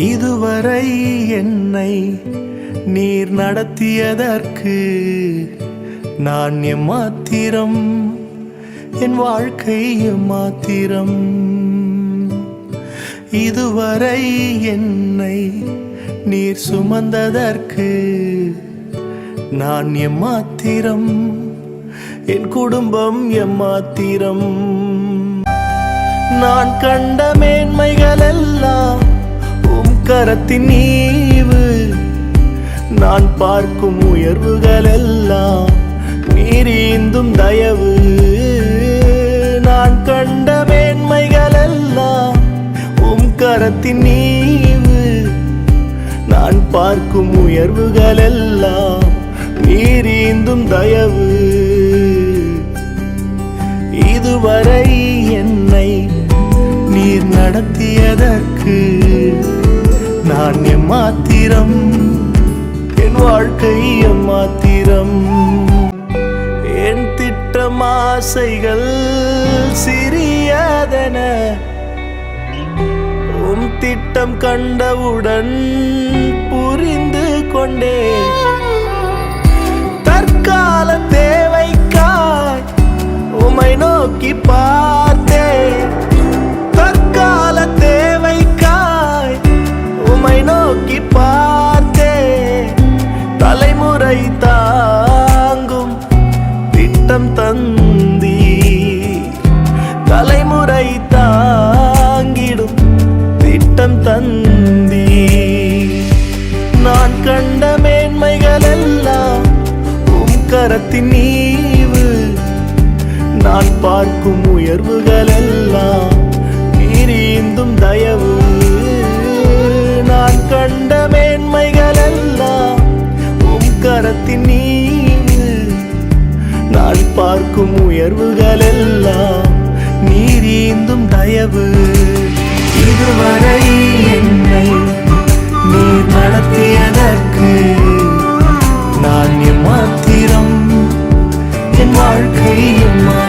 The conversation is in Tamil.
இதுவரை என்னை நீர் நடத்தியதற்கு நான் எம்மாத்திரம், என் வாழ்க்கை எம்மாத்திரம். இதுவரை என்னை நீர் சுமந்ததற்கு நான் எம்மாத்திரம், என் குடும்பம் எம்மாத்திரம். நான் கண்ட மேன்மைகள் எல்லாம் கரத்தின் நீவு, நான் பார்க்கும் உயர்வுகள் எல்லாம் நீரீந்தும் தயவு. நான் கண்ட மேன்மைகள் எல்லாம் கரத்தின் நீவு, நான் பார்க்கும் உயர்வுகள் எல்லாம் நீரீந்தும் தயவு. இதுவரை என்னை நீர் நடத்தியதற்கு நான் எம்மாத்திரம், என் வாழ்க்கை எம்மாத்திரம். என் திட்டம் ஆசைகள் சிறியதென திட்டம் கண்டவுடன் புரிந்து கொண்டே, தற்கால தேவைக்காய் உம்மை நோக்கி பார்த்தே. தற்கால தேவைக்காய் உம்மை நோக்கி பார்த்தே. தலைமுறை தாங்கும் திட்டம் தந்தீர், தலைமுறை தாங்கிடும் திட்டம் தந்தீர். நான் கண்ட மேன்மைகள் எல்லாம் கரத்தின் நீவு, நான் பார்க்கும் உயர்வுகள் எல்லாம் நீரீந்தும் தயவு. நான் கண்ட மேன்மைகள் எல்லாம் கரத்தின் நீவு, நான் பார்க்கும் உயர்வுகள் எல்லாம் நீரீந்தும் தயவு. இதுவரை என்னை நீர் நடத்தியதற்கு நான் எம்மாத்திரம், என் வாழ்க்கை எம்மாத்திரம்.